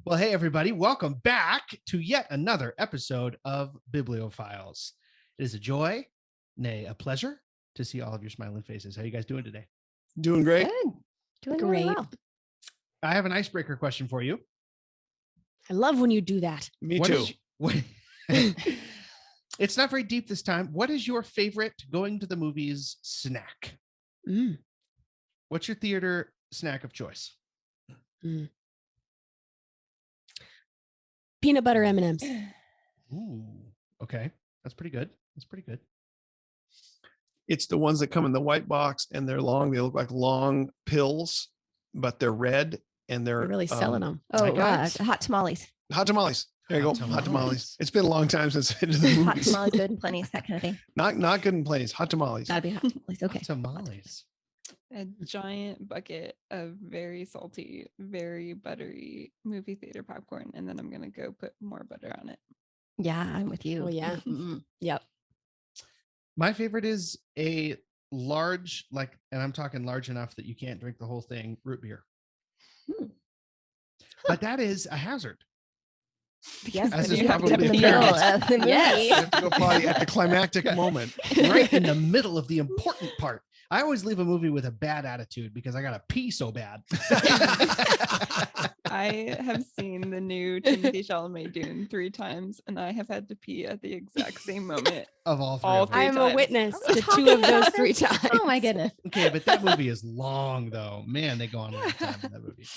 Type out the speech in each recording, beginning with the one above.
Well, hey, everybody. Welcome back to yet another episode of BiblioFiles. It is a joy, nay, a pleasure to see all of your smiling faces. How are you guys doing today? Doing great. Good. Doing Great. really well. I have an icebreaker question for you. I love when you do that. Me What too. It's not very deep this time. What is your favorite going to the movies snack? Mm. What's your theater snack of choice? Peanut butter M&Ms. Ooh, okay. That's pretty good. It's the ones that come in the white box and they're long. They look like long pills, but they're red and they're They're really selling them. Oh, guys. hot tamales. hot tamales. There you Hot go. Hot tamales. tamales. It's been a long time since I've been to the Hot movies. tamales, good and plenty, that kind of thing. Not good in place. Hot tamales. Gotta be hot tamales. Okay. Tamales. A giant bucket of very salty, very buttery movie theater popcorn, and then I'm gonna go put more butter on it. Yeah, I'm with you. Oh, yeah. Yep. My favorite is a large, and I'm talking large enough that you can't drink the whole thing, root beer. But that is a hazard. Yes, As but is you have to probably in the middle apparent. of the movie. Yes. You have to go potty at the climactic moment. Right in the middle of the important part. I always leave a movie with a bad attitude because I got to pee so bad. I have seen the new Timothée Chalamet Dune 3 times, and I have had to pee at the exact same moment. Of all three. All of them. three I'm a times. witness Are we to talking 2 of those about 3 this? times. Oh my goodness. Okay, but that movie is long, though. Man, they go on a long time in that movie.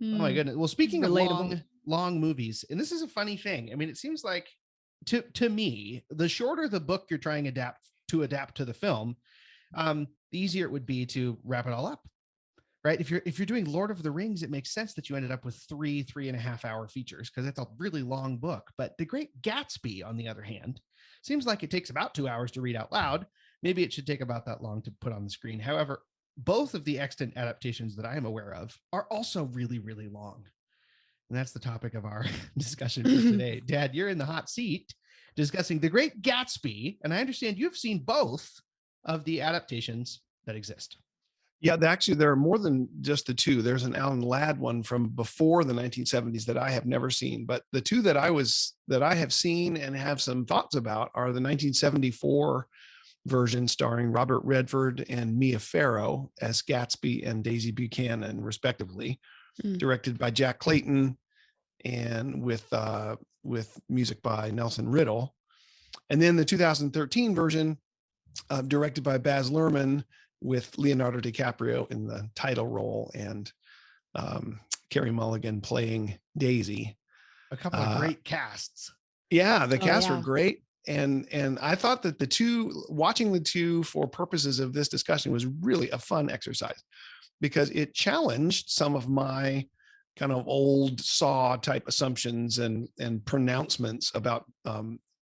Oh my goodness. Well, speaking of Relatable. long movies, and this is a funny thing. I mean, it seems like to me, the shorter the book you're trying to adapt to the film, the easier it would be to wrap it all up. Right. If you're doing Lord of the Rings, it makes sense that you ended up with 3.5 hour features because it's a really long book. But The Great Gatsby, on the other hand, seems like it takes about 2 hours to read out loud. Maybe it should take about that long to put on the screen. However, both of the extant adaptations that I am aware of are also really, really long. And that's the topic of our discussion for today. Dad, you're in the hot seat discussing The Great Gatsby. And I understand you've seen both of the adaptations that exist. Yeah, actually, there are more than just the two. There's an Alan Ladd one from before the 1970s that I have never seen. But the two that I have seen and have some thoughts about are the 1974 version starring Robert Redford and Mia Farrow as Gatsby and Daisy Buchanan, respectively, directed by Jack Clayton and with music by Nelson Riddle. And then the 2013 version, directed by Baz Luhrmann, with Leonardo DiCaprio in the title role and Carey Mulligan playing Daisy. A couple of great casts. Yeah, the casts yeah. were great. And I thought that watching the two for purposes of this discussion was really a fun exercise because it challenged some of my kind of old saw type assumptions and pronouncements about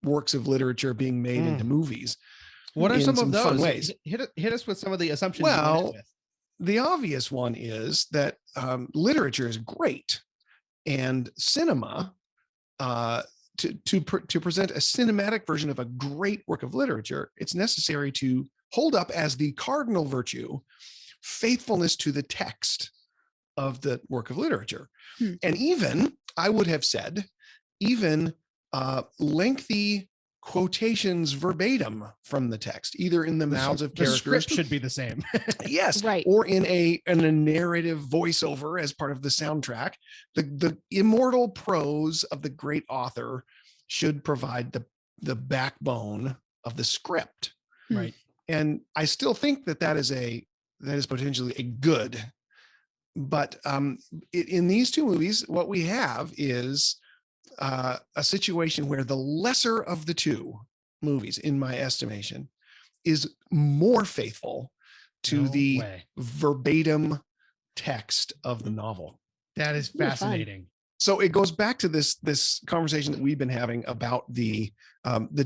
works of literature being made into movies. What are in some of those? fun ways? Hit us with some of the assumptions. Well, the obvious one is that literature is great, and cinema, to present a cinematic version of a great work of literature, it's necessary to hold up as the cardinal virtue faithfulness to the text of the work of literature, and even I would have said, even lengthy quotations verbatim from the text, either in the mouths of characters. The script should be the same. Yes, Right. or in a narrative voiceover as part of the soundtrack. The immortal prose of the great author should provide the backbone of the script. Right. And I still think that is potentially a good. But in these two movies, what we have is a situation where the lesser of the two movies, in my estimation, is more faithful to the verbatim text of the novel. That is fascinating. So it goes back to this conversation that we've been having about the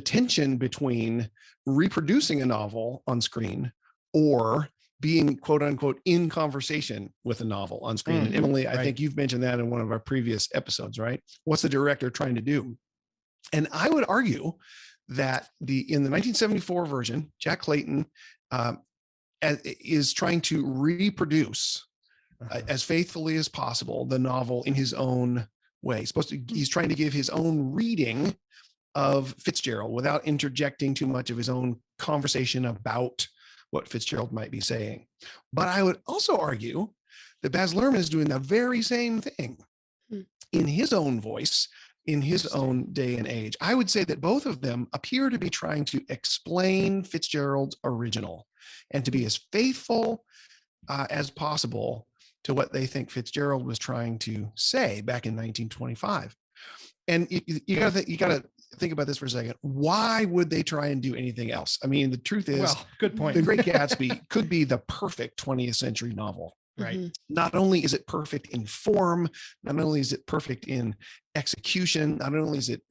tension between reproducing a novel on screen or being quote unquote in conversation with a novel on screen. And Emily, I think you've mentioned that in one of our previous episodes, right? What's the director trying to do? And I would argue that in the 1974 version, Jack Clayton is trying to reproduce as faithfully as possible the novel in his own way. He's trying to give his own reading of Fitzgerald without interjecting too much of his own conversation about what Fitzgerald might be saying. But I would also argue that Baz Luhrmann is doing the very same thing in his own voice, in his own day and age. I would say that both of them appear to be trying to explain Fitzgerald's original and to be as faithful as possible to what they think Fitzgerald was trying to say back in 1925. And you got to think about this for a second. Why would they try and do anything else? I mean, the truth is, Well, good point. The Great Gatsby could be the perfect 20th century novel. Right. Mhm. Not only is it perfect in form, not only is it perfect in execution, not only is it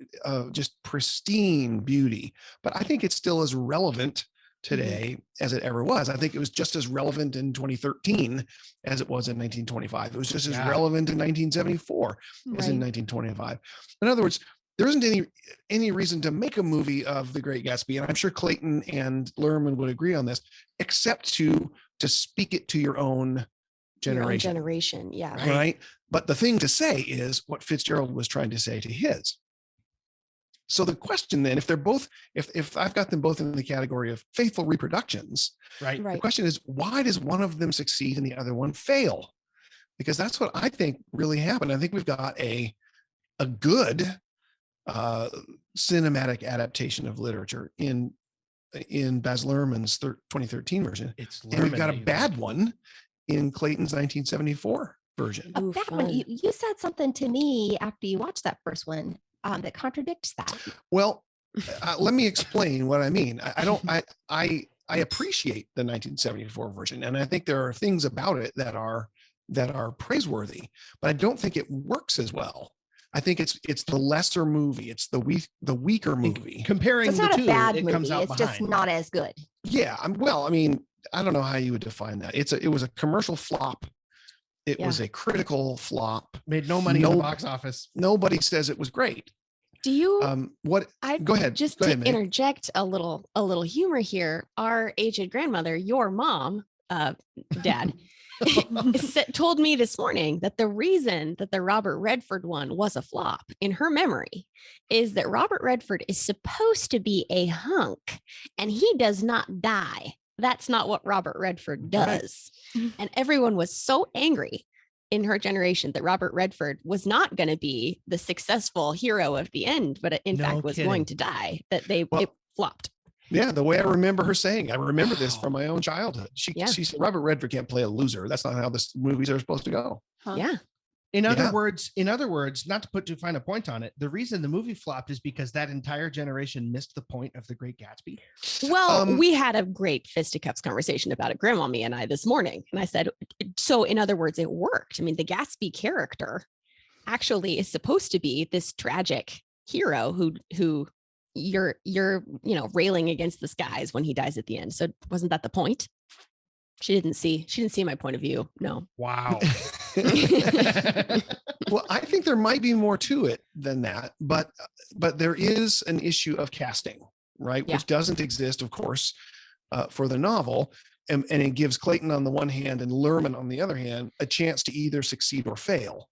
just pristine beauty, but I think it's still as relevant today as it ever was. I think it was just as relevant in 2013 as it was in 1925. It was just as relevant in 1974 as in 1925. In other words, there isn't any reason to make a movie of The Great Gatsby, and I'm sure Clayton and Luhrmann would agree on this, except to speak it to your own generation. Yeah. Right. But the thing to say is what Fitzgerald was trying to say to his. So the question then, if they're both, if I've got them both in the category of faithful reproductions, Right. the question is, why does one of them succeed and the other one fail? Because that's what I think really happened. I think we've got a good cinematic adaptation of literature in Baz Luhrmann's 2013 version. And we've got a bad one in Clayton's 1974 version. A bad one. You said something to me after you watched that first one that contradicts that. Well, let me explain what I mean. I appreciate the 1974 version, and I think there are things about it that are praiseworthy, but I don't think it works as well. I think it's the lesser movie. It's the weaker movie. Comparing It's the not two, a bad it movie. comes out It's behind. just not as good. Yeah. I mean, I don't know how you would define that. It was a commercial flop. It was a critical flop. Made no money in the box office. Nobody says it was great. Do you? Go ahead. Just to interject a little humor here. Our aged grandmother, your mom, Dad, told me this morning that the reason that the Robert Redford one was a flop in her memory is that Robert Redford is supposed to be a hunk and he does not die. That's not what Robert Redford does. Right. And everyone was so angry in her generation that Robert Redford was not going to be the successful hero of the end, but in fact was going to die, that it flopped. Yeah, the way I remember her saying, I remember this from my own childhood. She said, Robert Redford can't play a loser. That's not how this movies are supposed to go. Huh. Yeah. In other words, not to put too fine a point on it, the reason the movie flopped is because that entire generation missed the point of The Great Gatsby. Well, we had a great fisticuffs conversation about it, Grandmommy and I, this morning. And I said, so in other words, it worked. I mean, the Gatsby character actually is supposed to be this tragic hero who you're railing against the skies when he dies at the end. So wasn't that the point? She didn't see my point of view. No. Wow. Well, I think there might be more to it than that, but there is an issue of casting, right? Yeah. Which doesn't exist, of course, for the novel. And it gives Clayton on the one hand and Luhrmann on the other hand, a chance to either succeed or fail.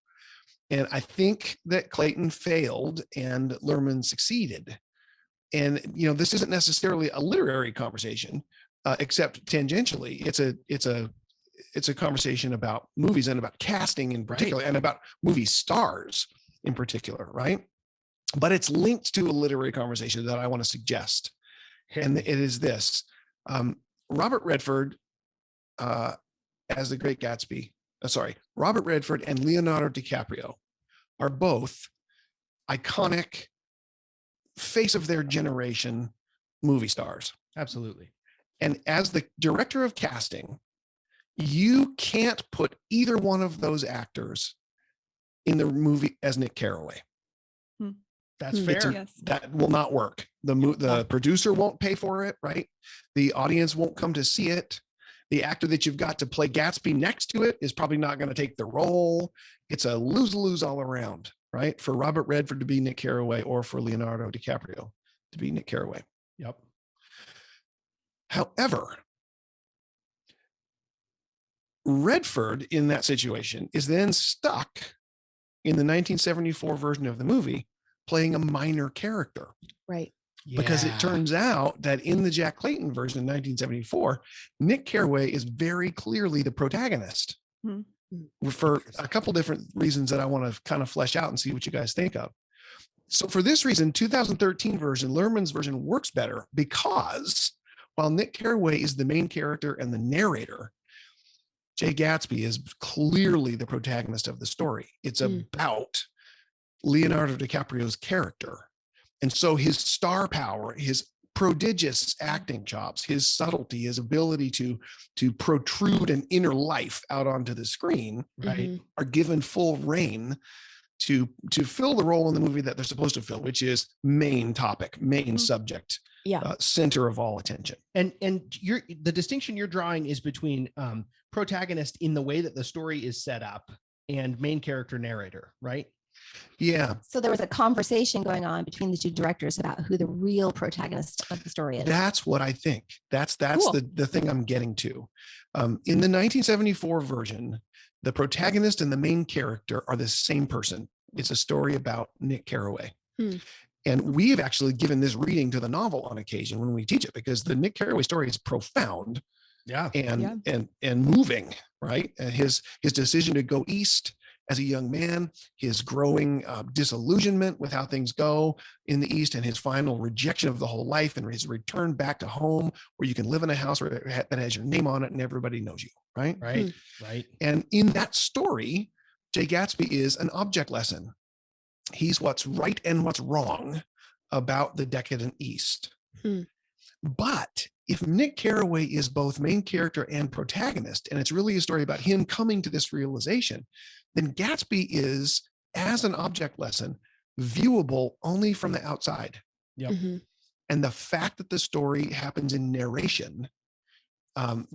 And I think that Clayton failed and Luhrmann succeeded. And, this isn't necessarily a literary conversation, except tangentially. It's a conversation about movies and about casting in particular, and about movie stars in particular, right? But it's linked to a literary conversation that I want to suggest. And it is this. Robert Redford as the Great Gatsby, Robert Redford and Leonardo DiCaprio are both iconic face of their generation movie stars. Absolutely. And as the director of casting, you can't put either one of those actors in the movie as Nick Carraway. That's fair. Yes. That will not work. The producer won't pay for it, right? The audience won't come to see it. The actor that you've got to play Gatsby next to it is probably not going to take the role. It's a lose-lose all around, right? For Robert Redford to be Nick Carraway or for Leonardo DiCaprio to be Nick Carraway. Yep. However, Redford in that situation is then stuck in the 1974 version of the movie playing a minor character. Right. Because it Yeah. turns out that in the Jack Clayton version in 1974, Nick Carraway is very clearly the protagonist for a couple different reasons that I want to kind of flesh out and see what you guys think of. So for this reason, 2013 version, Lerman's version works better because while Nick Carraway is the main character and the narrator, Jay Gatsby is clearly the protagonist of the story. It's about Leonardo DiCaprio's character. And so his star power, his prodigious acting chops, his subtlety, his ability to protrude an inner life out onto the screen, right, are given full reign to fill the role in the movie that they're supposed to fill, which is main topic, main subject, center of all attention. And the distinction you're drawing is between protagonist in the way that the story is set up and main character narrator, right? Yeah. So there was a conversation going on between the two directors about who the real protagonist of the story is. That's what I think. That's Cool. the thing I'm getting to. In the 1974 version, the protagonist and the main character are the same person. It's a story about Nick Carraway. And we've actually given this reading to the novel on occasion when we teach it, because the Nick Carraway story is profound and moving, right? And his decision to go east as a young man, his growing disillusionment with how things go in the East, and his final rejection of the whole life, and his return back to home where you can live in a house that has your name on it and everybody knows you, right? Right. And in that story, Jay Gatsby is an object lesson. He's what's right and what's wrong about the decadent East. But if Nick Carraway is both main character and protagonist, and it's really a story about him coming to this realization, then Gatsby is, as an object lesson, viewable only from the outside. And the fact that the story happens in narration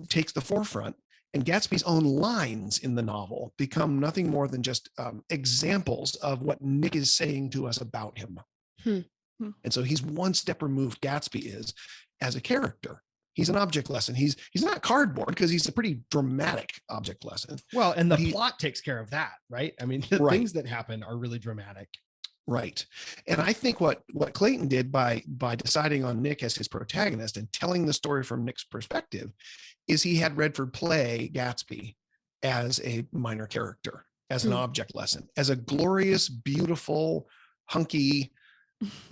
takes the forefront, and Gatsby's own lines in the novel become nothing more than just examples of what Nick is saying to us about him. And so he's one step removed, Gatsby is, as a character. He's an object lesson. He's not cardboard, because he's a pretty dramatic object lesson. Well, and the plot takes care of that, right? I mean, the things that happen are really dramatic. Right. And I think what Clayton did by deciding on Nick as his protagonist and telling the story from Nick's perspective is he had Redford play Gatsby as a minor character, as an object lesson, as a glorious, beautiful, hunky,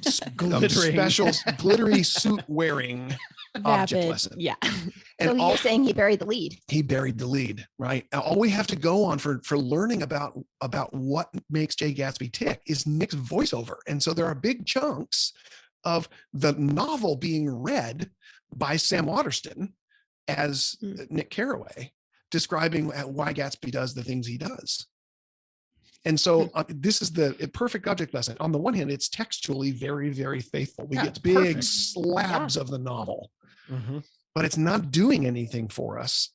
special, glittery suit wearing object lesson. Yeah. And So you're saying he buried the lead. He buried the lead, right? Now, all we have to go on for learning about what makes Jay Gatsby tick is Nick's voiceover. And so there are big chunks of the novel being read by Sam Waterston as Nick Carraway, describing why Gatsby does the things he does. And so this is the perfect object lesson. On the one hand, it's textually very, very faithful. We get big slabs of the novel, but it's not doing anything for us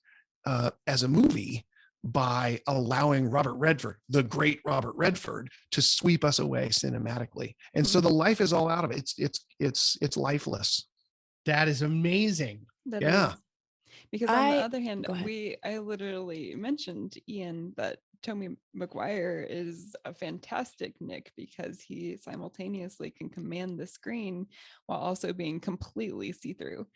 as a movie by allowing Robert Redford, the great Robert Redford, to sweep us away cinematically. And so the life is all out of it. It's lifeless. That is amazing. That Yeah. is. Because on the other Go hand, ahead. I literally mentioned, Ian, that Tommy McGuire is a fantastic Nick because he simultaneously can command the screen while also being completely see-through.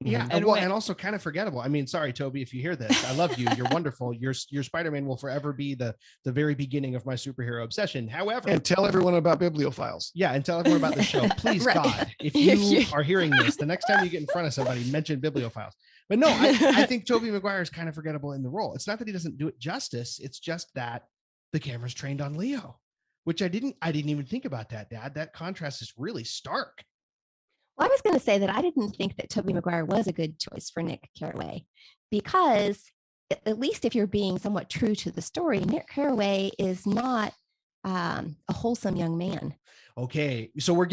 Yeah, And and also kind of forgettable. I mean, sorry, Toby, if you hear this, I love you. You're wonderful. Your Spider-Man will forever be the very beginning of my superhero obsession. However, And tell everyone about BiblioFiles. yeah, and tell everyone about the show. Please, Right. God, if you are hearing this, the next time you get in front of somebody, mention BiblioFiles. But no, I think Tobey Maguire is kind of forgettable in the role. It's not that he doesn't do it justice. It's just that the camera's trained on Leo, which I didn't even think about that, Dad. That contrast is really stark. Well, I was going to say that I didn't think that Tobey Maguire was a good choice for Nick Carraway, because at least if you're being somewhat true to the story, Nick Carraway is not a wholesome young man. Okay, so we're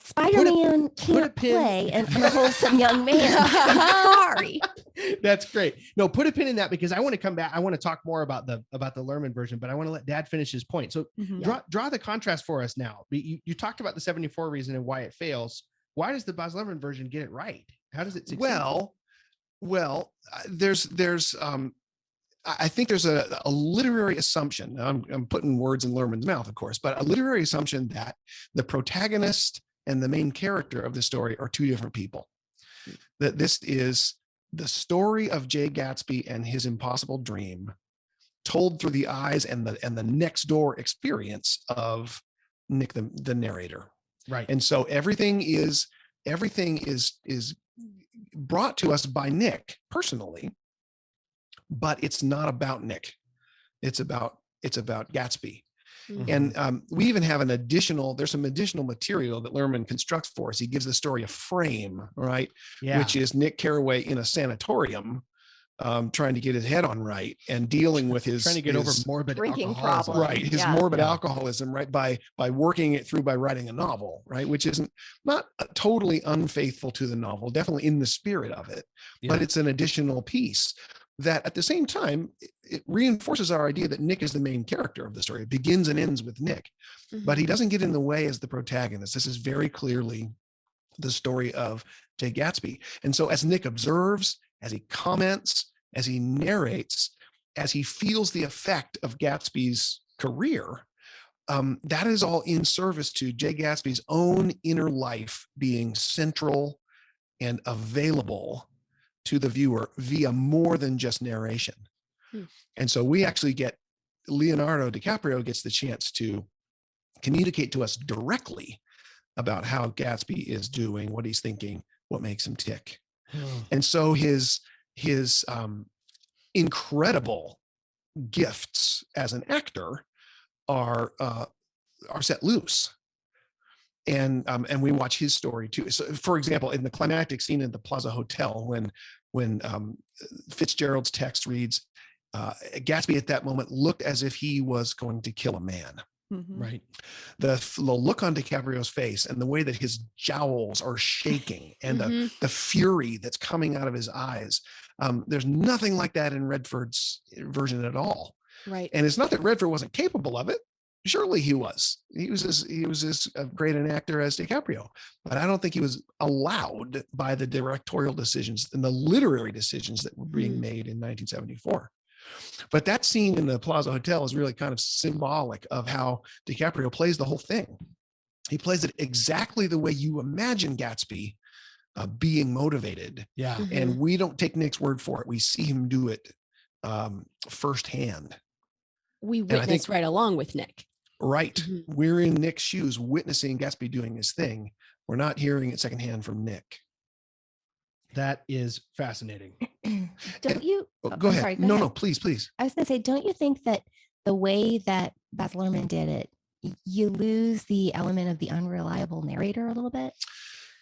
Spider-Man can't play a wholesome young man. I'm sorry. That's great. No, put a pin in that, because I want to come back. I want to talk more about the Lerman version, but I want to let Dad finish his point. So draw the contrast for us now. You talked about the 74 reason and why it fails. Why does the Baz Luhrmann version get it right? How does it succeed? Well, there's I think there's a literary assumption. Now, I'm putting words in Lerman's mouth, of course, but a literary assumption that the protagonist and the main character of the story are two different people. That this is the story of Jay Gatsby and his impossible dream told through the eyes and the next door experience of Nick, the narrator. Right. And so everything is brought to us by Nick personally, but it's not about Nick. It's about Gatsby. Mhm. And we even have there's some additional material that Lerman constructs for us. He gives the story a frame, right? Yeah. Which is Nick Carraway in a sanatorium, trying to get his head on right and dealing with trying to get over his morbid drinking alcoholism. problem. right, his Yeah. morbid Yeah. alcoholism, right, by working it through by writing a novel, right, which isn't not totally unfaithful to the novel, definitely in the spirit of it, but Yeah. it's an additional piece that at the same time it reinforces our idea that Nick is the main character of the story. It begins and ends with Nick, but he doesn't get in the way as the protagonist. This is very clearly the story of Jay Gatsby. And so as Nick observes, as he comments, as he narrates, as he feels the effect of Gatsby's career, that is all in service to Jay Gatsby's own inner life being central and available to the viewer via more than just narration. And so we actually get Leonardo DiCaprio gets the chance to communicate to us directly about how Gatsby is doing, what he's thinking, what makes him tick. And so his incredible gifts as an actor are set loose. And we watch his story too. So, for example, in the climactic scene in the Plaza Hotel, when Fitzgerald's text reads, Gatsby at that moment looked as if he was going to kill a man. Right. The look on DiCaprio's face and the way that his jowls are shaking and the fury that's coming out of his eyes. There's nothing like that in Redford's version at all. Right. And it's not that Redford wasn't capable of it. Surely he was. He was as great an actor as DiCaprio, but I don't think he was allowed by the directorial decisions and the literary decisions that were being made in 1974. But that scene in the Plaza Hotel is really kind of symbolic of how DiCaprio plays the whole thing. He plays it exactly the way you imagine Gatsby being motivated. Yeah. And we don't take Nick's word for it. We see him do it firsthand. We I think- witnessed right along with Nick. Right. Mhm. We're in Nick's shoes, witnessing Gatsby doing his thing. We're not hearing it secondhand from Nick. That is fascinating. Don't you? Go I'm ahead. sorry, No, ahead. please. I was going to say, don't you think that the way that Baz Luhrmann did it, you lose the element of the unreliable narrator a little bit?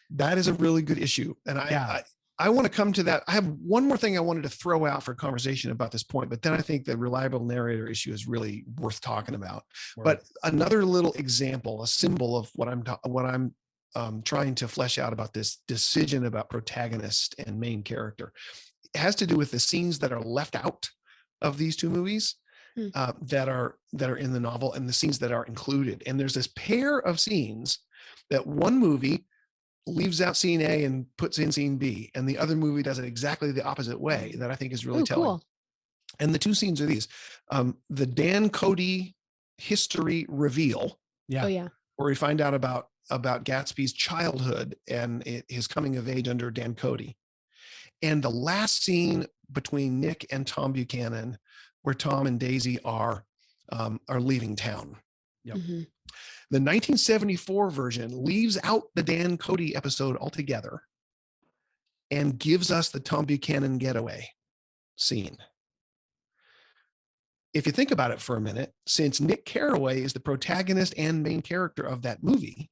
That is a really good issue. And I want to come to that. I have one more thing I wanted to throw out for conversation about this point, but then I think the reliable narrator issue is really worth talking about. But another little example, a symbol of what I'm trying to flesh out about this decision about protagonist and main character, it has to do with the scenes that are left out of these two movies that are in the novel and the scenes that are included. And there's this pair of scenes that one movie leaves out scene A and puts in scene B, and the other movie does it exactly the opposite way, that I think is really telling. Cool. And the two scenes are these: the Dan Cody history reveal, Yeah. Oh yeah. where we find out about Gatsby's childhood and his coming of age under Dan Cody, and the last scene between Nick and Tom Buchanan, where Tom and Daisy are leaving town. Yep. Mhm. The 1974 version leaves out the Dan Cody episode altogether and gives us the Tom Buchanan getaway scene. If you think about it for a minute, since Nick Carraway is the protagonist and main character of that movie,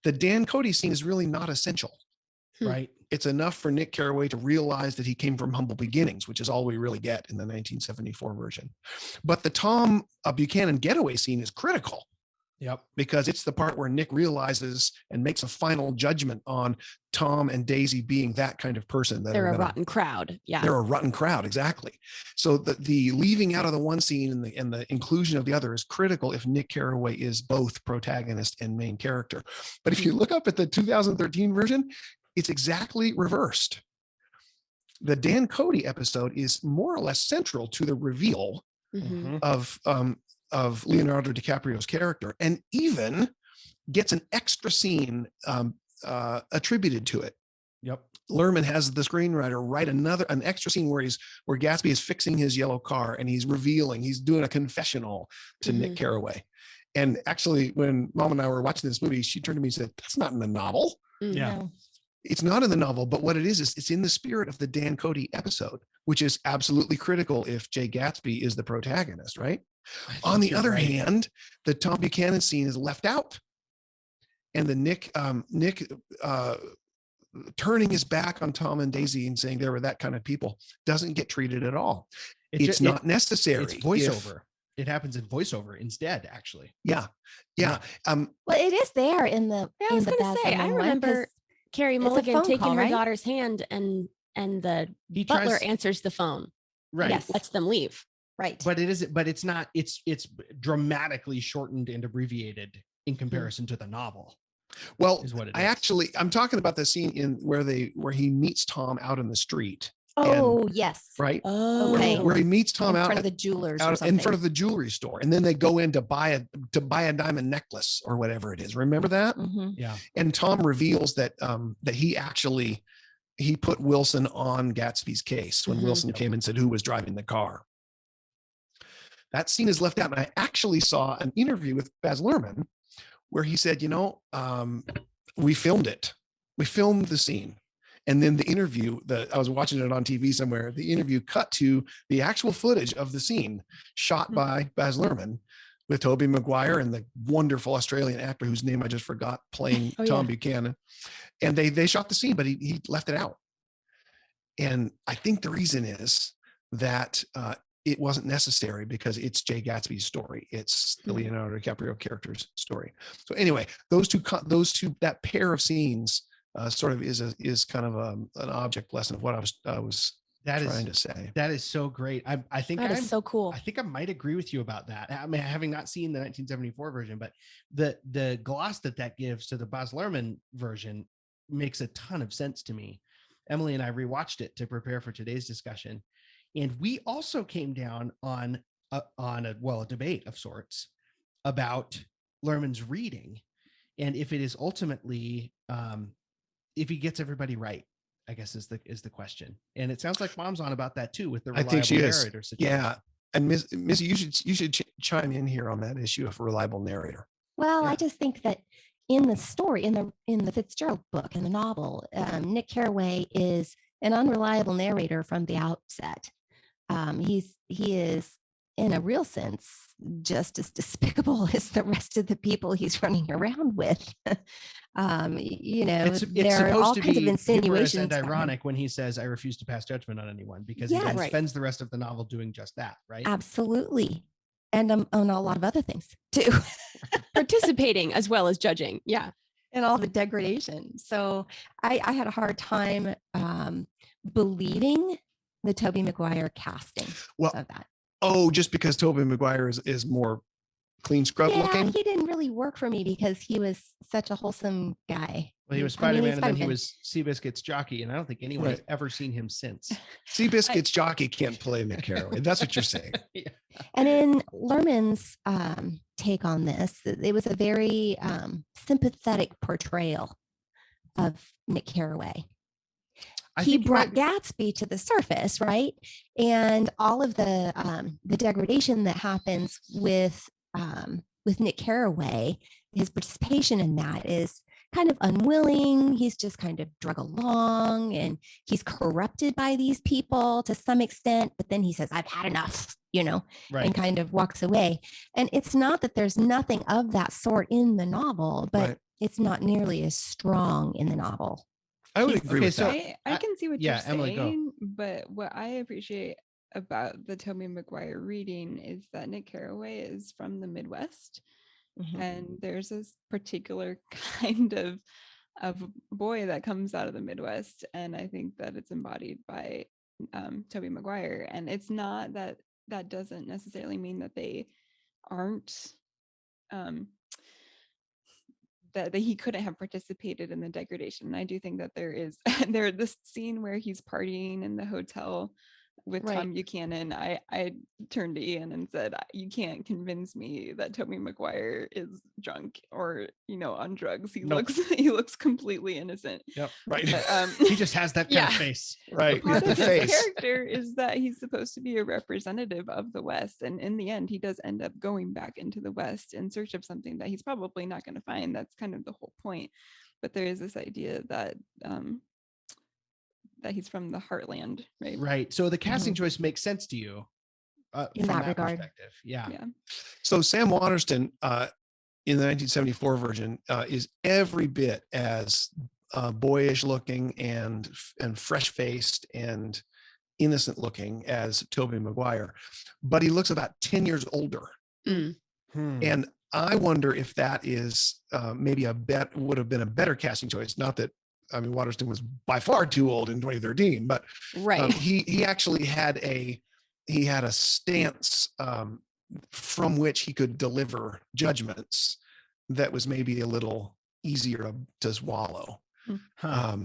the Dan Cody scene is really not essential. Right. It's enough for Nick Carraway to realize that he came from humble beginnings, which is all we really get in the 1974 version. But the Tom Buchanan getaway scene is critical. Yep. Because it's the part where Nick realizes and makes a final judgment on Tom and Daisy being that kind of person. That They're are a gonna- rotten crowd. Yeah. They're a rotten crowd, exactly. So the leaving out of the one scene and the inclusion of the other is critical if Nick Carraway is both protagonist and main character. But if you look up at the 2013 version, it's exactly reversed. the Dan Cody episode is more or less central to the reveal Mhm. of Leonardo DiCaprio's character, and even gets an extra scene attributed to it. Yep. Lerman has the screenwriter write an extra scene where Gatsby is fixing his yellow car and he's doing a confessional to Nick Carraway. And actually, when Mom and I were watching this movie, she turned to me and said, "That's not in the novel." Yeah. No. It's not in the novel, but what it is it's in the spirit of the Dan Cody episode, which is absolutely critical if Jay Gatsby is the protagonist, right? On the other hand, the Tom Buchanan scene is left out. And the Nick turning his back on Tom and Daisy and saying they were that kind of people doesn't get treated at all. It's not necessary. It's voiceover. It happens in voiceover instead, actually. Yeah. Well, it is there in the. I was going to say, I remember Carrie Mulligan taking her daughter's hand, and the butler answers the phone. Right. Yes. Lets them leave. Right. But it's not, it's dramatically shortened and abbreviated in comparison to the novel. Well, is what it is. I'm talking about the scene where he meets Tom out in the street. Oh, yes. Right. Oh, Okay. Where he meets Tom in out front of the jewelers, in front of the jewelry store, and then they go in to buy a diamond necklace or whatever it is. Remember that? Mm-hmm. Yeah. And Tom reveals that he put Wilson on Gatsby's case when Wilson came and said who was driving the car. That scene is left out, and I actually saw an interview with Baz Luhrmann where he said, we filmed it. We filmed the scene. And then the interview, I was watching it on TV somewhere, the interview cut to the actual footage of the scene shot by Baz Luhrmann with Tobey Maguire and the wonderful Australian actor whose name I just forgot playing Tom Buchanan. And they shot the scene, but he left it out. And I think the reason is that it wasn't necessary because it's Jay Gatsby's story. It's the Leonardo DiCaprio character's story. So anyway, that pair of scenes sort of is kind of an object lesson of what I was trying to say. That is so great. I think that is so cool. I think I might agree with you about that. I mean, having not seen the 1974 version, but the gloss that gives to the Baz Luhrmann version makes a ton of sense to me. Emily and I rewatched it to prepare for today's discussion. And we also came down on a debate of sorts about Luhrmann's reading, and if it is ultimately if he gets everybody right, I guess is the question. And it sounds like Mom's on about that too with the reliable narrator situation. Yeah, and Missy, you should chime in here on that issue of reliable narrator. Well, I just think that in the story, in the Fitzgerald book, in the novel, Nick Carraway is an unreliable narrator from the outset. He is, in a real sense, just as despicable as the rest of the people he's running around with. There are all kinds of insinuations and ironic when he says, "I refuse to pass judgment on anyone," because he then spends the rest of the novel doing just that, right? Absolutely. And on a lot of other things too. Participating as well as judging. Yeah. And all the degradation. So I had a hard time believing the Tobey Maguire casting of that. Oh, just because Tobey Maguire is more clean scrub looking? He didn't really work for me because he was such a wholesome guy. Well, he was Spider-Man, and then he was Seabiscuit's jockey, and I don't think anyone has ever seen him since. Seabiscuit's jockey can't play Nick Carraway. That's what you're saying. Yeah. And in Luhrmann's take on this, it was a very sympathetic portrayal of Nick Carraway. He brought Gatsby to the surface, right? And all of the degradation that happens with Nick Carraway, his participation in that is kind of unwilling. He's just kind of drug along, and he's corrupted by these people to some extent. But then he says, "I've had enough," and kind of walks away. And it's not that there's nothing of that sort in the novel, but it's not nearly as strong in the novel. I would agree with that. I can see what you're Emily, saying, but what I appreciate about the Tobey Maguire reading is that Nick Carraway is from the Midwest, and there's this particular kind of boy that comes out of the Midwest, and I think that it's embodied by Tobey Maguire. And it's not that doesn't necessarily mean that they aren't that he couldn't have participated in the degradation. And I do think that there is this scene where he's partying in the hotel with Right. Tom Buchanan. I turned to Ian and said, you can't convince me that Tobey Maguire is drunk or, on drugs. He Nope. looks completely innocent. Yep. Right. But, He just has that kind of Yeah. face. Right. part The of his face. character is that he's supposed to be a representative of the West, and in the end he does end up going back into the West in search of something that he's probably not going to find. That's kind of the whole point. But there is this idea that that he's from the heartland, right? Right. So the casting choice makes sense to you In from that that regard. perspective. Yeah. So Sam Waterston in the 1974 version is every bit as boyish looking and fresh faced and innocent looking as Tobey Maguire, but he looks about 10 years older. Mm. And I wonder if that is maybe would have been a better casting choice. Not that, I mean, Waterston was by far too old in 2013, but Right. he actually had a stance from which he could deliver judgments that was maybe a little easier to swallow. Huh.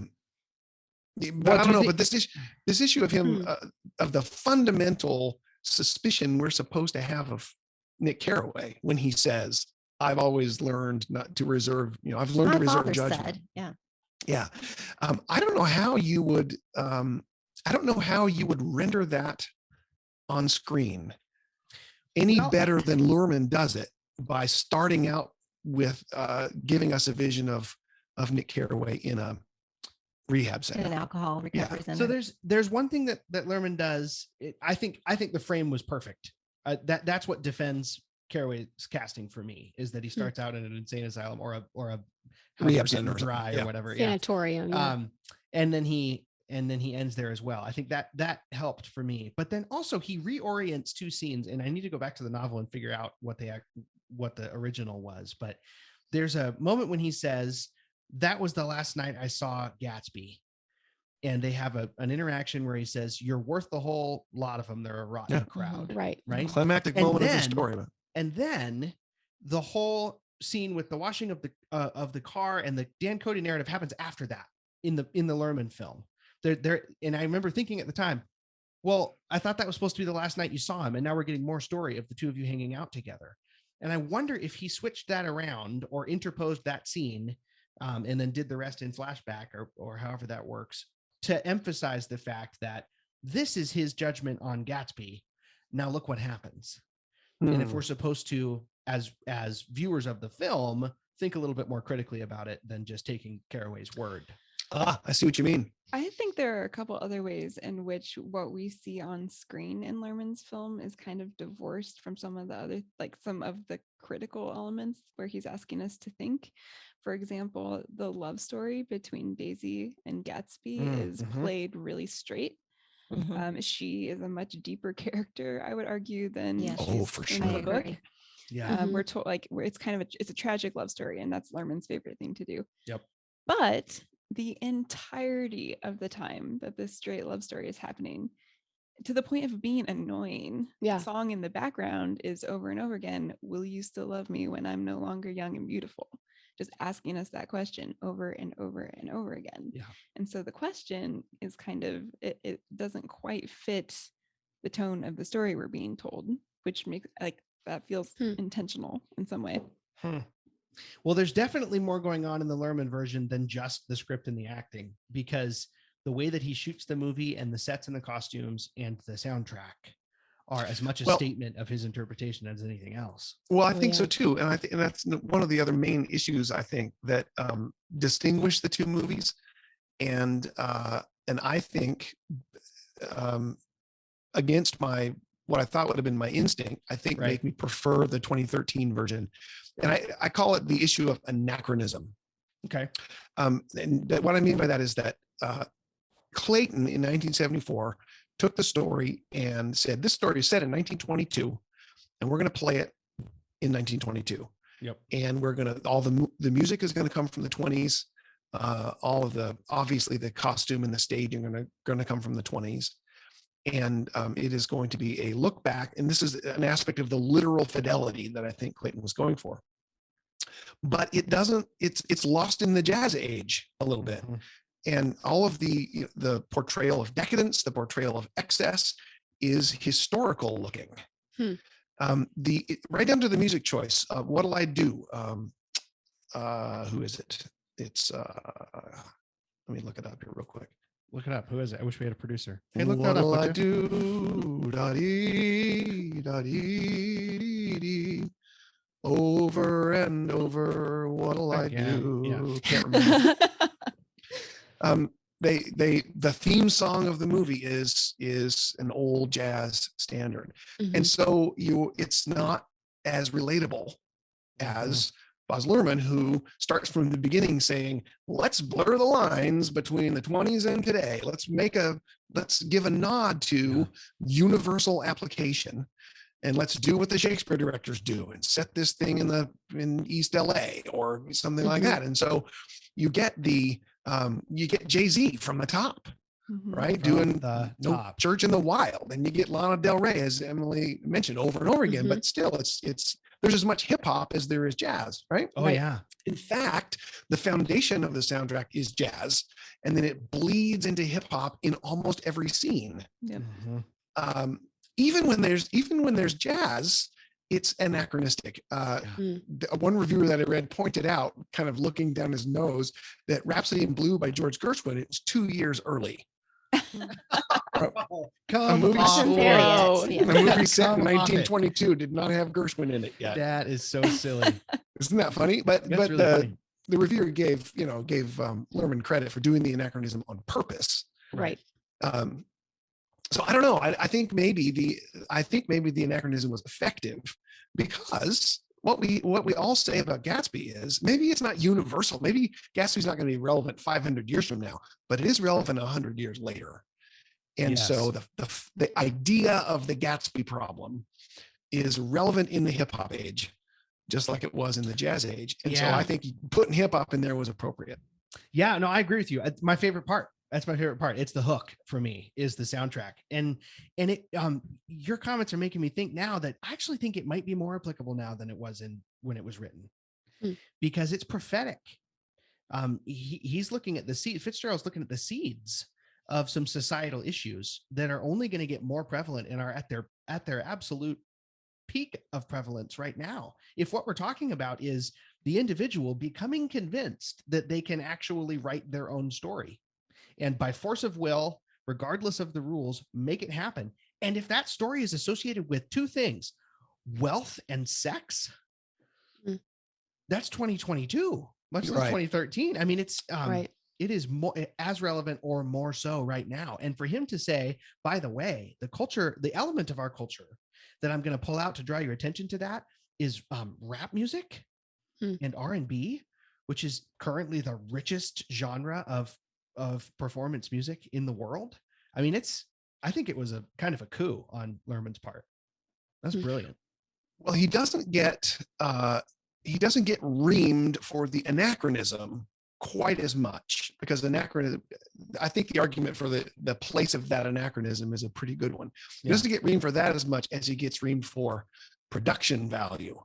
But I don't know. But this issue of him of the fundamental suspicion we're supposed to have of Nick Carraway when he says, "I've always learned not to reserve. I've learned to My reserve father judgment." said, yeah. Yeah. I don't know how you would. I don't know how you would render that on screen any Well- better than Luhrmann does it by starting out with giving us a vision of Nick Carraway in a rehab In center. an alcohol recovery center. So there's one thing that Luhrmann does. I think the frame was perfect. That's what defends Carraway's casting for me, is that he starts out in an insane asylum or a Rehab house center or dry something. or whatever. Sanatorium. Yeah. And then he ends there as well. I think that helped for me. But then also he reorients two scenes, and I need to go back to the novel and figure out what the original was. But there's a moment when he says, "That was the last night I saw Gatsby." And they have an interaction where he says, "You're worth the whole lot of them. They're a rotten crowd." Right. Right. Climactic And moment of the then- story. And then the whole scene with the washing of the car and the Dan Cody narrative happens after that in the Luhrmann film. And I remember thinking at the time, well, I thought that was supposed to be the last night you saw him, and now we're getting more story of the two of you hanging out together. And I wonder if he switched that around or interposed that scene and then did the rest in flashback or however that works to emphasize the fact that this is his judgment on Gatsby. Now look what happens. And if we're supposed to, as viewers of the film, think a little bit more critically about it than just taking Carraway's word. I see what you mean. I think there are a couple other ways in which what we see on screen in Luhrmann's film is kind of divorced from some of the other, like some of the critical elements where he's asking us to think. For example, the love story between Daisy and Gatsby is played really straight. Mhm. She is a much deeper character, I would argue, than Yeah, she's Oh, for in sure. the I book. agree. Yeah. We're told where it's kind of it's a tragic love story, and that's Luhrmann's favorite thing to do. Yep. But the entirety of the time that this straight love story is happening, to the point of being annoying, Yeah. the song in the background is over and over again, "Will you still love me when I'm no longer young and beautiful?" Just asking us that question over and over and over again. Yeah. And so the question is kind of, it doesn't quite fit the tone of the story we're being told, which makes that feels intentional in some way. Well, there's definitely more going on in the Luhrmann version than just the script and the acting, because the way that he shoots the movie and the sets and the costumes and the soundtrack are as much a statement of his interpretation as anything else. Well, I think so yeah. too, and and that's one of the other main issues I think that distinguish the two movies, and I think against what I thought would have been my instinct, I think Right. make me prefer the 2013 version, and I call it the issue of anachronism. Okay. And what I mean by that is that Clayton in 1974 took the story and said, "This story is set in 1922, and we're going to play it in 1922. Yep. And we're going to all the music is going to come from the 20s. All of obviously the costume and the staging are going to come from the 20s, and it is going to be a look back. And this is an aspect of the literal fidelity that I think Clayton was going for. but it doesn't, it's lost in the jazz age a little bit. Mhm. And all of the portrayal of decadence, the portrayal of excess is historical looking. Right down to the music choice. What'll I do? Who is it? It's let me look it up here real quick. Look it up. Who is it? I wish we had a producer. Hey, look that up. What'll I would you? do? Da-dee, da-dee, dee. Over and over. What'll I Again, do? yeah. Can't remember. The theme song of the movie is an old jazz standard, and so it's not as relatable as Baz Luhrmann, who starts from the beginning saying, let's blur the lines between the 20s and today. Let's give a nod to universal application, and let's do what the Shakespeare directors do and set this thing in East LA or something like that. And so you get Jay-Z from the top, right? From Doing the No top. Church in the Wild, and you get Lana Del Rey, as Emily mentioned, over and over again. But still, it's there's as much hip hop as there is jazz, right? Oh yeah. In fact, the foundation of the soundtrack is jazz, and then it bleeds into hip hop in almost every scene. Yep. Even when there's jazz, it's anachronistic. One reviewer that I read pointed out, kind of looking down his nose, that Rhapsody in Blue by George Gershwin is 2 years early. Come movie on. Whoa. A movie set in Come on. 1922 did not have Gershwin in it yet. That is so silly. Isn't that funny? But That's really funny. the reviewer gave Luhrmann credit for doing the anachronism on purpose. Right. So I don't know. I think maybe the anachronism was effective, because what we all say about Gatsby is maybe it's not universal. Maybe Gatsby's not going to be relevant 500 years from now, but it is relevant 100 years later. And so the idea of the Gatsby problem is relevant in the hip hop age, just like it was in the jazz age. And so I think putting hip hop in there was appropriate. Yeah, no, I agree with you. My favorite part. That's my favorite part. It's the hook for me, is the soundtrack. And it your comments are making me think now that I actually think it might be more applicable now than it was when it was written. Because it's prophetic. He's looking at the seed. Fitzgerald's looking at the seeds of some societal issues that are only going to get more prevalent and are at their absolute peak of prevalence right now. If what we're talking about is the individual becoming convinced that they can actually write their own story, and by force of will, regardless of the rules, make it happen. And if that story is associated with two things, wealth and sex, that's 2022, much less 2013. I mean, it's it is more as relevant or more so right now. And for him to say, by the way, the culture, the element of our culture that I'm going to pull out to draw your attention to that is rap music and R&B, which is currently the richest genre of performance music in the world. I mean, I think it was a kind of a coup on Luhrmann's part. That's brilliant. Well, he doesn't get reamed for the anachronism quite as much, because anachronism, I think the argument for the place of that anachronism is a pretty good one. He doesn't get reamed for that as much as he gets reamed for production value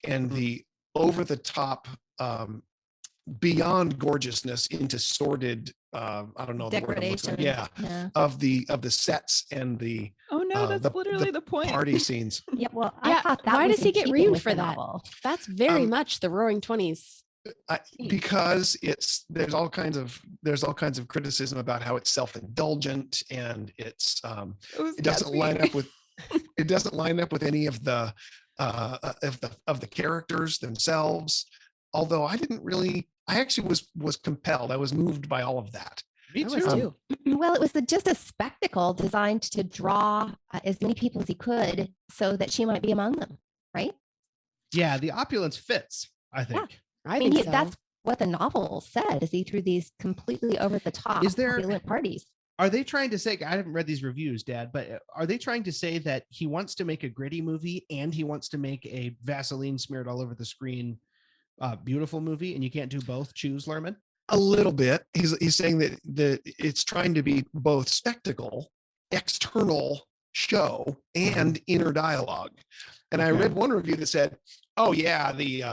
and the over the top, beyond gorgeousness into sordid, I don't know the word I'm looking for. Of the sets and the that's literally the point. Party scenes. Yeah, well, I thought that why was does he in get keeping reamed with for the that? novel. That's very much the Roaring 20s. Because there's all kinds of criticism about how it's self-indulgent, and it doesn't line up with any of the characters themselves. Although I actually was compelled. I was moved by all of that. Me too. Well, it was just a spectacle designed to draw as many people as he could so that she might be among them, right? Yeah, the opulence fits, I think. Yeah. I think so. That's what the novel said, is he threw these completely over the top opulent parties. Are they trying to say, I haven't read these reviews, Dad, but are they trying to say that he wants to make a gritty movie and he wants to make a Vaseline smeared all over the screen beautiful movie, and you can't do both? Choose, Luhrmann? A little bit. He's saying that it's trying to be both spectacle, external show and inner dialogue. And I read one review that said, oh yeah, the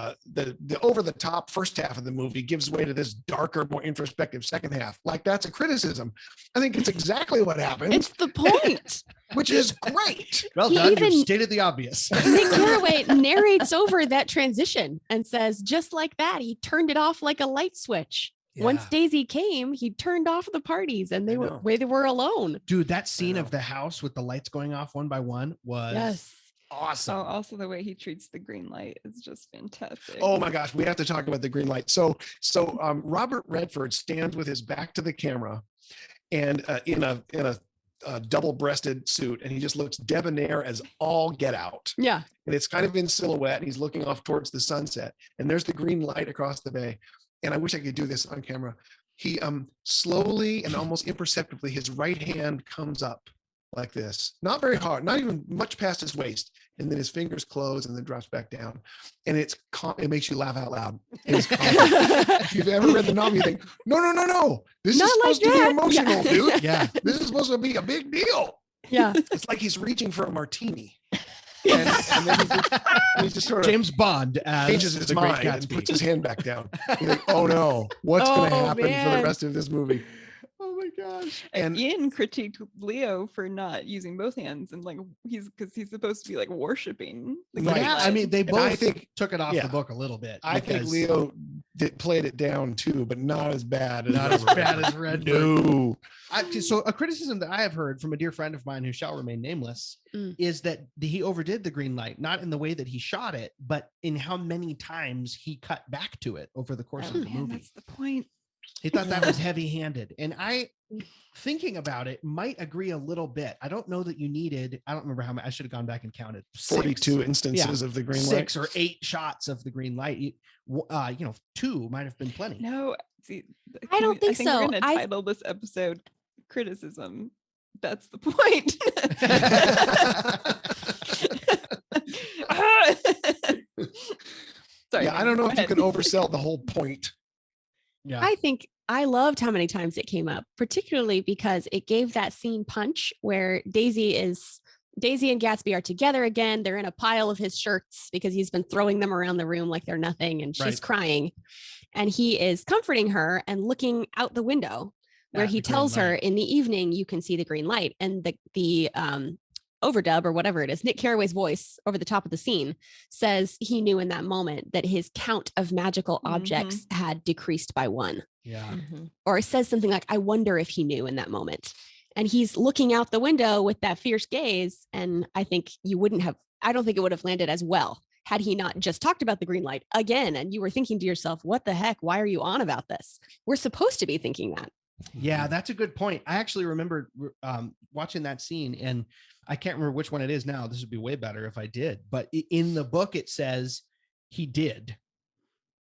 over the top first half of the movie gives way to this darker, more introspective second half. Like, that's a criticism. I think it's exactly what happens. It's the point. Which is great. Well He done. even- You've stated the obvious. Nick Carraway narrates over that transition and says, just like that, he turned it off like a light switch. Once Yeah. Daisy came, he turned off the parties and they were alone. Dude, that scene of the house with the lights going off one by one was Yes. awesome. Oh, also the way he treats the green light is just fantastic. Oh my gosh, we have to talk about the green light. So Robert Redford stands with his back to the camera and in a double-breasted suit, and he just looks debonair as all get out. Yeah. And it's kind of in silhouette, and he's looking off towards the sunset, and there's the green light across the bay. And I wish I could do this on camera. He slowly and almost imperceptibly, his right hand comes up like this, not very hard, not even much past his waist, and then his fingers close and then drops back down, and it makes you laugh out loud. If you've ever read the novel, you think, no, this Not is like supposed to be that. emotional, Yeah. dude. Yeah. This is supposed to be a big deal. Yeah. It's like he's reaching for a martini, and then he just sort of James Bond as changes his the Great mind and Gatsby. puts his hand back down. He's like, oh no, what's going to Oh, happen for man. the rest of this movie? Oh my gosh. And And Ian critiqued Leo for not using both hands, and like because he's supposed to be like worshiping the Right. green Yeah, I light. mean, they And I both think- took it off yeah. the book a little bit. I think because Leo played it down too, but not as bad as not as Robert bad Redford. as Redford. No. So a criticism that I have heard from a dear friend of mine who shall remain nameless is that he overdid the green light, not in the way that he shot it, but in how many times he cut back to it over the course of the Man, movie. that's the point. He thought that was heavy-handed. And I, thinking about it, might agree a little bit. I don't know that you needed, I don't remember how many, I should have gone back and counted. 42 instances of the green light. 6 or 8 shots of the green light. 2 might have been plenty. No, see, I don't think think so. We're gonna I- title this episode "Criticism." That's the point. Sorry, Yeah, I Megan, don't know go if you ahead. can oversell the whole point. Yeah. I think I loved how many times it came up, particularly because it gave that scene punch where Daisy and Gatsby are together again. They're in a pile of his shirts because he's been throwing them around the room like they're nothing, and she's Right. crying. And he is comforting her and looking out the window where At he the green tells her light. in the evening, you can see the green light. And the overdub or whatever it is, Nick Carraway's voice over the top of the scene says he knew in that moment that his count of magical objects had decreased by 1. Yeah. Or it says something like, I wonder if he knew in that moment. And he's looking out the window with that fierce gaze. And I think I don't think it would have landed as well had he not just talked about the green light again. And you were thinking to yourself, what the heck? Why are you on about this? We're supposed to be thinking that. Yeah, that's a good point. I actually remember watching that scene, and I can't remember which one it is now. This would be way better if I did. But in the book, it says he did.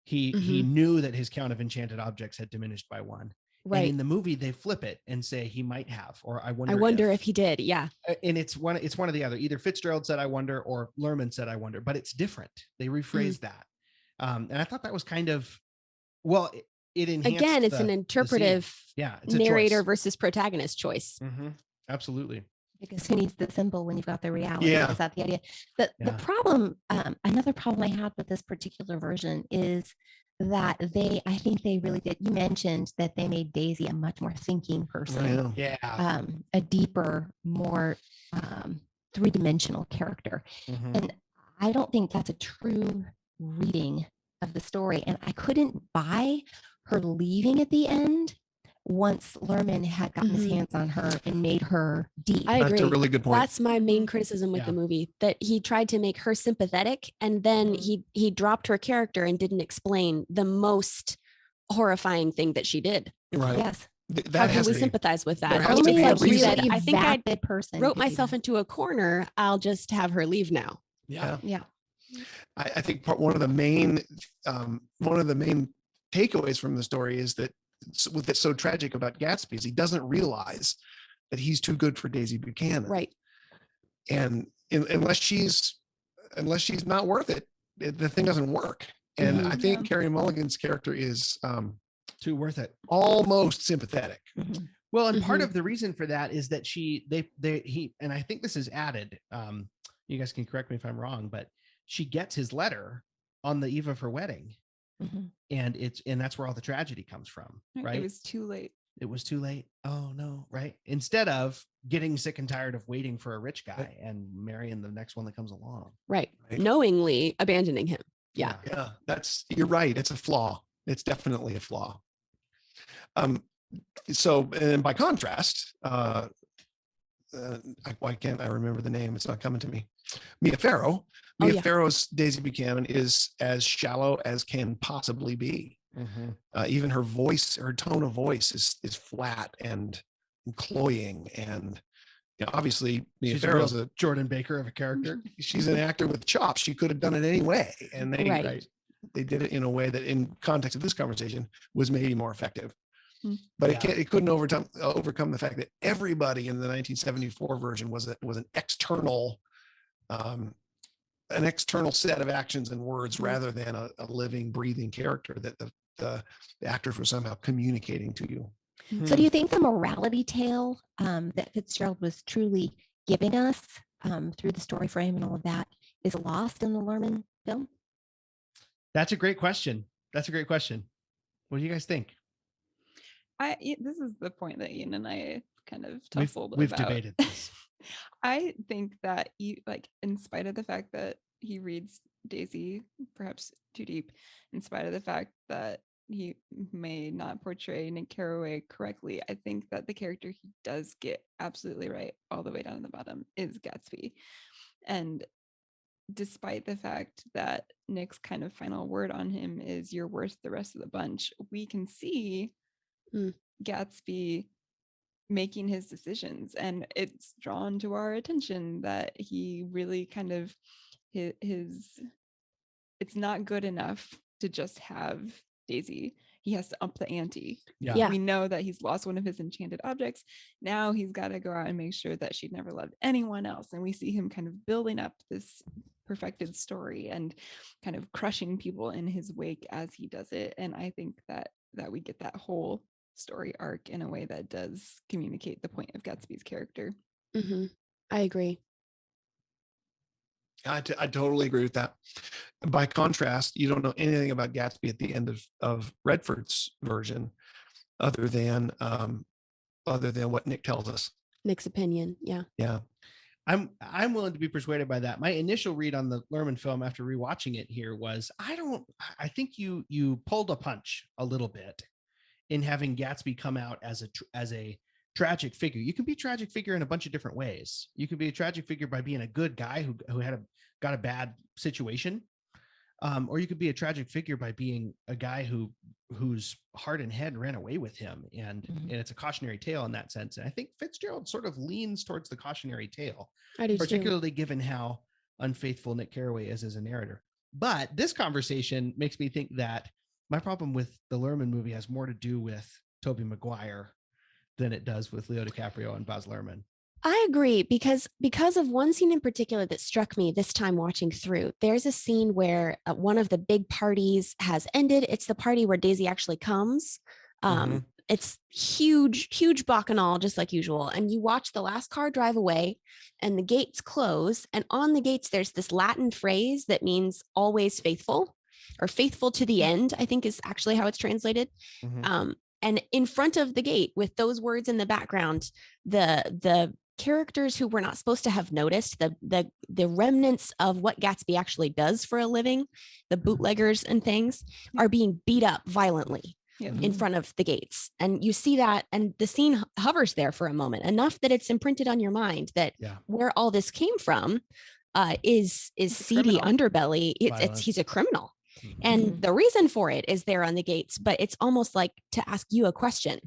He knew that his count of enchanted objects had diminished by 1. And in the movie, they flip it and say he might have, or I wonder. If he did. Yeah. And it's one of the other. Either Fitzgerald said I wonder, or Lerman said I wonder. But it's different. They rephrased that, and I thought that was kind of it enhanced. Again, it's the an scene. interpretive It's a narrator choice. versus protagonist choice. Absolutely. Because who needs the symbol when you've got the reality? Yeah. Is that the idea? The Yeah. problem, another problem I had with this particular version is that I think they really did. You mentioned that they made Daisy a much more thinking person, Yeah. a deeper, more three-dimensional character. Mhm. And I don't think that's a true reading of the story. And I couldn't buy her leaving at the end once Lerman had gotten his hands on her and made her deep. I agree. That's a really good point. That's my main criticism with Yeah. the movie, that he tried to make her sympathetic, and then he dropped her character and didn't explain the most horrifying thing that she did. Right. Yes. That How can has we to be- sympathize with there that? has to Only be a like you reason. said, I think I vapid person wrote could do myself that. into a corner. I'll just have her leave now. Yeah. Yeah. I think one of the main takeaways from the story is that what's so tragic about Gatsby is he doesn't realize that he's too good for Daisy Buchanan. Right. And unless she's not worth it, the thing doesn't work. And I think Carey Mulligan's character is Too worth it. almost sympathetic, Mhm. Well, and part Mhm. of the reason for that is that and I think this is added. You guys can correct me if I'm wrong, but she gets his letter on the eve of her wedding, Mhm. and that's where all the tragedy comes from, right? It was too late. It was too late. Oh no, right? Instead of getting sick and tired of waiting for a rich guy and marrying the next one that comes along. Right. Right. Knowingly abandoning him. Yeah. Yeah, you're right. It's a flaw. It's definitely a flaw. So, and by contrast, why can't I remember the name? It's not coming to me. Mia Farrow. Oh, Mia yeah. Farrow's Daisy Buchanan is as shallow as can possibly be. Even her voice, her tone of voice is flat and cloying, and obviously Mia She's Farrow's a Jordan Baker of a character. she's an actor with chops. She could have done it anyway, and Right. they did it in a way that, in context of this conversation, was maybe more effective. Hmm. But Yeah. it couldn't overcome the fact that everybody in the 1974 version was an external set of actions and words rather than a living, breathing character that the actors were somehow communicating to you. So do you think the morality tale that Fitzgerald was truly giving us through the story frame and all of that is lost in the Lerman film? That's a great question. What do you guys think? This is the point that Ian and I kind of We've tuffled about. debated this. I think that in spite of the fact that he reads Daisy perhaps too deep, in spite of the fact that he may not portray Nick Carraway correctly, I think that the character he does get absolutely right all the way down to the bottom is Gatsby. And despite the fact that Nick's kind of final word on him is "you're worth the rest of the bunch," we can see Gatsby making his decisions, and it's drawn to our attention that he really kind of his it's not good enough to just have Daisy. He has to up the ante. Yeah. We know that he's lost one of his enchanted objects. Now he's got to go out and make sure that she'd never loved anyone else. And we see him kind of building up this perfected story and kind of crushing people in his wake as he does it. And I think that we get that whole story arc in a way that does communicate the point of Gatsby's character. I agree. I totally agree with that. By contrast, you don't know anything about Gatsby at the end of Redford's version, other than what Nick tells us. Nick's opinion. Yeah. Yeah. I'm willing to be persuaded by that. My initial read on the Lerman film after rewatching it here was I think you pulled a punch a little bit in having Gatsby come out as a tragic figure. You can be a tragic figure in a bunch of different ways. You can be a tragic figure by being a good guy who got a bad situation, or you could be a tragic figure by being a guy whose heart and head ran away with him, and it's a cautionary tale in that sense. And I think Fitzgerald sort of leans towards the cautionary tale, I do particularly given how unfaithful Nick Carraway is as a narrator. But this conversation makes me think that my problem with the Lerman movie has more to do with Tobey Maguire than it does with Leo DiCaprio and Baz Luhrmann. I agree because of one scene in particular that struck me this time watching through. There's a scene where one of the big parties has ended. It's the party where Daisy actually comes. It's huge bacchanal, just like usual. And you watch the last car drive away and the gates close. And on the gates, there's this Latin phrase that means always faithful, or faithful to the end, I think is actually how it's translated. And in front of the gate with those words in the background, the characters who were not supposed to have noticed, the remnants of what Gatsby actually does for a living, the bootleggers and things, are being beat up violently in front of the gates. And you see that, and the scene hovers there for a moment, enough that it's imprinted on your mind that where all this came from is seedy underbelly. He's a criminal. And the reason for it is there on the gates, but it's almost like to ask you a question.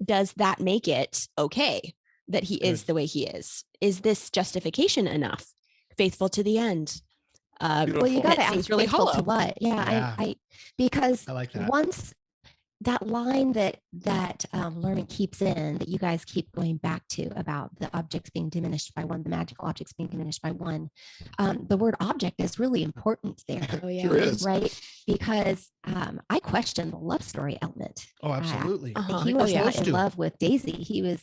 Does that make it okay that he is the way he is? Is this justification enough? Faithful to the end. Well, you got to ask really faithful hollow. to what? Yeah. I because I like that. once that line that Lerman keeps in, that you guys keep going back to, about the objects being diminished by one, the magical objects being diminished by one, the word object is really important there. Oh yeah. Sure is. Right? Because I question the love story element. Oh, absolutely. Uh-huh. He Oh, was yeah. not in love with Daisy. He was,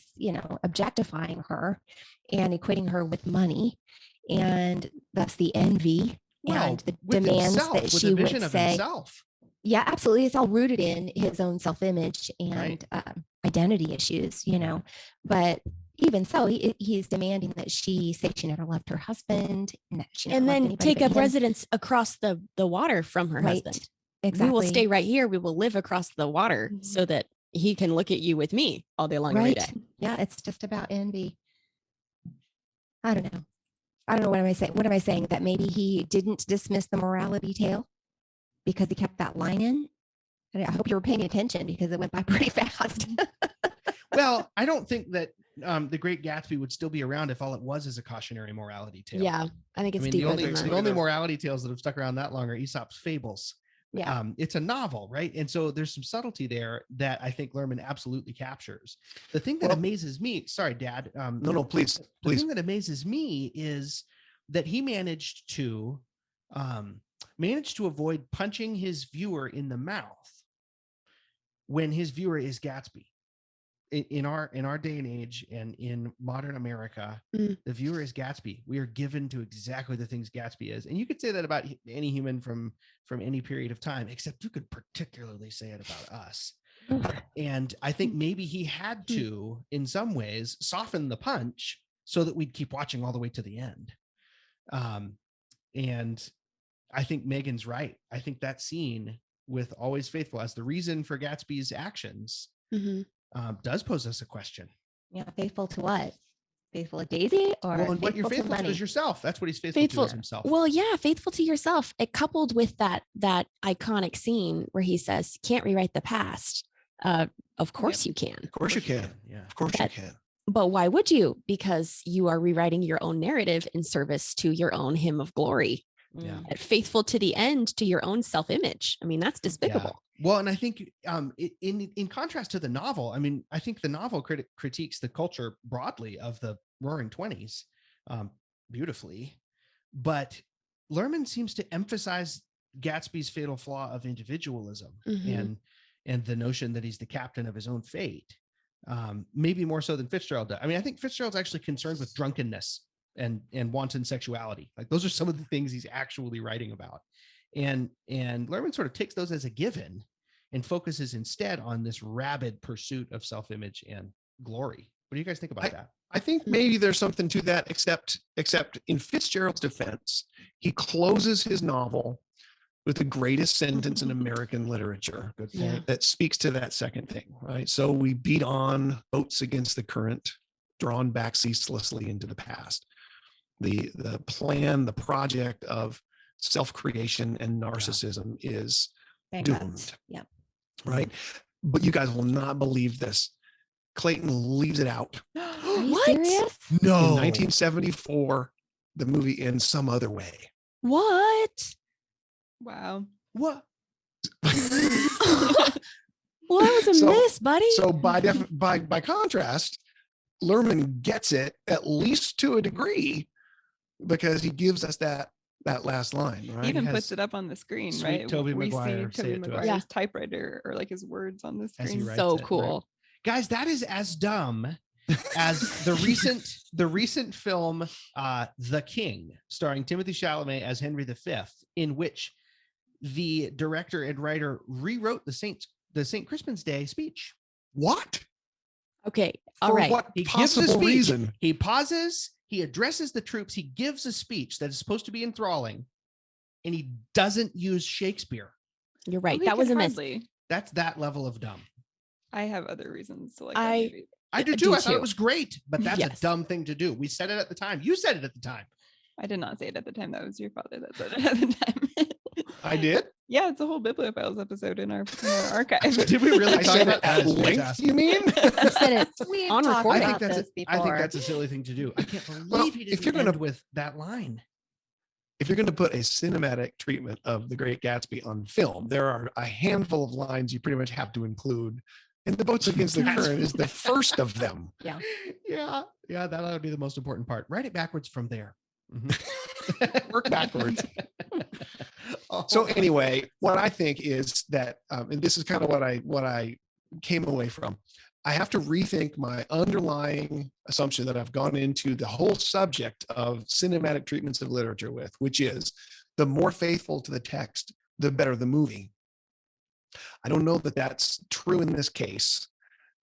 objectifying her and equating her with money, and thus the envy and the with demands himself, that with she a vision would of say. himself. Yeah, absolutely. It's all rooted in his own self-image and identity issues, But even so, he's demanding that she say she never loved her husband, and that she never And loved then anybody take but up him. residence across the water from her Right. husband. Exactly. We will stay right here. We will live across the water so that he can look at you with me all day long, every Right. day. Yeah, it's just about envy. I don't know. What am I saying? What am I saying? That maybe he didn't dismiss the morality tale because he kept that line in? And I hope you were paying attention, because it went by pretty fast. Well, I don't think that The Great Gatsby would still be around if all it was is a cautionary morality tale. Yeah, I think it's the deeper only, than that. the only morality tales that have stuck around that long are Aesop's fables. Yeah. It's a novel, right? And so there's some subtlety there that I think Lerman absolutely captures. The thing that amazes me, sorry, Dad. No, please. The thing that amazes me is that he managed to avoid punching his viewer in the mouth when his viewer is Gatsby. In our day and age, and in modern America, the viewer is Gatsby. We are given to exactly the things Gatsby is, and you could say that about any human from any period of time, except you could particularly say it about us. And I think maybe he had to, in some ways, soften the punch so that we'd keep watching all the way to the end. And I think Megan's right. I think that scene with Always Faithful as the reason for Gatsby's actions does pose us a question. Yeah, faithful to what? Faithful to Daisy, or and what you're faithful to money? is yourself. That's what he's faithful to, is himself. Well, yeah, faithful to yourself. It coupled with that iconic scene where he says, "Can't rewrite the past." Of course you can. Of course you can. Yeah. Of course you can. But why would you? Because you are rewriting your own narrative in service to your own hymn of glory. Yeah. Faithful to the end to your own self-image. I mean, that's despicable. Yeah. Well, and I think in contrast to the novel, I mean, I think the novel critiques the culture broadly of the Roaring Twenties beautifully, but Lerman seems to emphasize Gatsby's fatal flaw of individualism and the notion that he's the captain of his own fate, maybe more so than Fitzgerald does. I mean, I think Fitzgerald's actually concerned with drunkenness and wanton sexuality. Like, those are some of the things he's actually writing about. And Lerman sort of takes those as a given and focuses instead on this rabid pursuit of self-image and glory. What do you guys think about that? I think maybe there's something to that, except in Fitzgerald's defense, he closes his novel with the greatest sentence in American literature. Good point. Yeah. That speaks to that second thing, right? So we beat on, boats against the current, drawn back ceaselessly into the past. The plan, the project of self-creation and narcissism is doomed. Yeah. Right. But you guys will not believe this. Clayton leaves it out. Are you What? serious? No. In 1974, the movie ends some other way. What? Wow. What? Well, that was a miss, buddy. So by contrast, Lerman gets it, at least to a degree, because he gives us that last line, right? He even puts it up on the screen, sweet right? Tobey We Maguire see say Tobey it to us. Maguire's Yeah. typewriter, or like his words on the As he screen. writes So it, right? cool. Guys, that is as dumb as the recent film The King, starring Timothy Chalamet as Henry V, in which the director and writer rewrote the St. Crispin's Day speech. What? Okay. All For right. what He gives a possible speech. reason? He pauses, he addresses the troops, he gives a speech that is supposed to be enthralling, and he doesnn't use Shakespeare. You're right. Well, he That was could a miss. hardly. That's that level of dumb. I have other reasons to like I- that movie. I do I too. do I thought too. it was great, but that's Yes. a dumb thing to do. We said it at the time. You said it at the time. I did not say it at the time. That was your father that said it at the time. I did. Yeah, it's a whole BiblioFiles episode in our archive. Did we really I talk said about it that? at Is length. fantastic. You mean? You said it. We On talked recording. I about think this I think before. that's a silly thing to do. I can't believe Well, he if didn't you're gonna- end with that line. if you're going to put a cinematic treatment of The Great Gatsby on film, there are a handful of lines you pretty much have to include. And The Boats Against the Current is the first of them. Yeah. Yeah, that ought to be the most important part. Write it backwards from there. Work backwards. So anyway, what I think is that, and this is kind of what I came away from, I have to rethink my underlying assumption that I've gone into the whole subject of cinematic treatments of literature with, which is the more faithful to the text, the better the movie. I don't know that that's true in this case,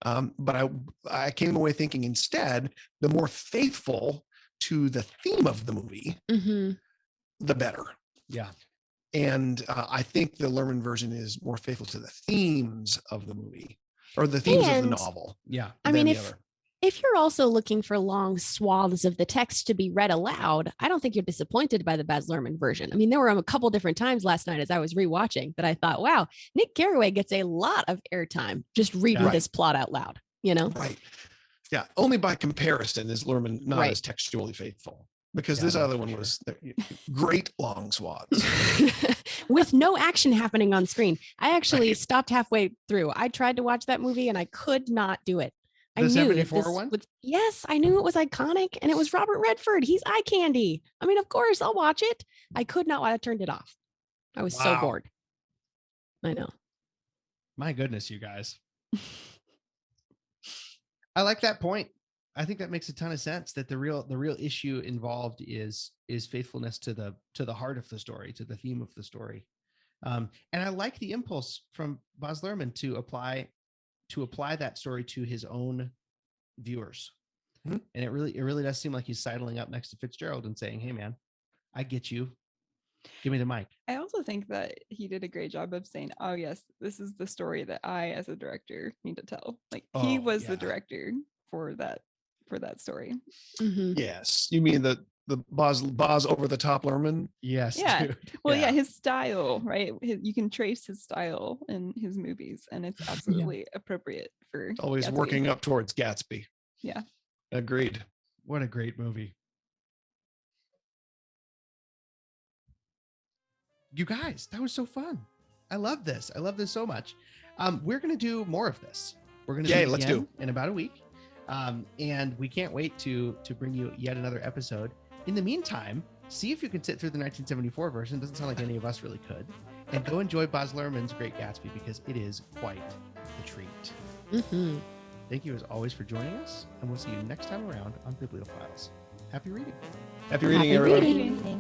but I came away thinking instead, the more faithful to the theme of the movie, the better. Yeah. And I think the Lerman version is more faithful to the themes of the movie or the themes of the novel. Yeah. I mean, if you're also looking for long swaths of the text to be read aloud, I don't think you're disappointed by the Baz Luhrmann version. I mean, there were a couple different times last night as I was rewatching that I thought, wow, Nick Carraway gets a lot of airtime just reading this plot out loud, you know? Right. Yeah. Only by comparison is Luhrmann not as textually faithful, because this other one was great long swaths. With no action happening on screen. I actually stopped halfway through. I tried to watch that movie and I could not do it. The 74 one? Yes, I knew it was iconic and it was Robert Redford. He's eye candy. I mean, of course, I'll watch it. I could not. I turned it off. I was so bored. I know. My goodness, you guys. I like that point. I think that makes a ton of sense, that the real issue involved is faithfulness to the heart of the story, to the theme of the story. And I like the impulse from Baz Luhrmann to apply that story to his own viewers. And it really does seem like he's sidling up next to Fitzgerald and saying, "Hey man, I get you. Give me the mic." I also think that he did a great job of saying, "Oh yes, this is the story that I, as a director, need to tell." Like he was the director for that story. Yes, you mean the Baz over the top Luhrmann? Yes. Yeah. Dude. Well, yeah, his style, right? You can trace his style in his movies, and it's absolutely appropriate for always Gatsby. working up towards Gatsby. Yeah. Agreed. What a great movie. You guys, that was so fun. I love this. I love this so much. We're going to do more of this. We're going to do it again in about a week. And we can't wait to bring you yet another episode. In the meantime, see if you can sit through the 1974 version. Doesn't sound like any of us really could. And go enjoy Baz Luhrmann's Great Gatsby, because it is quite the treat. Thank you as always for joining us, and we'll see you next time around on BiblioFiles. Happy reading. Happy reading, everyone. Reading.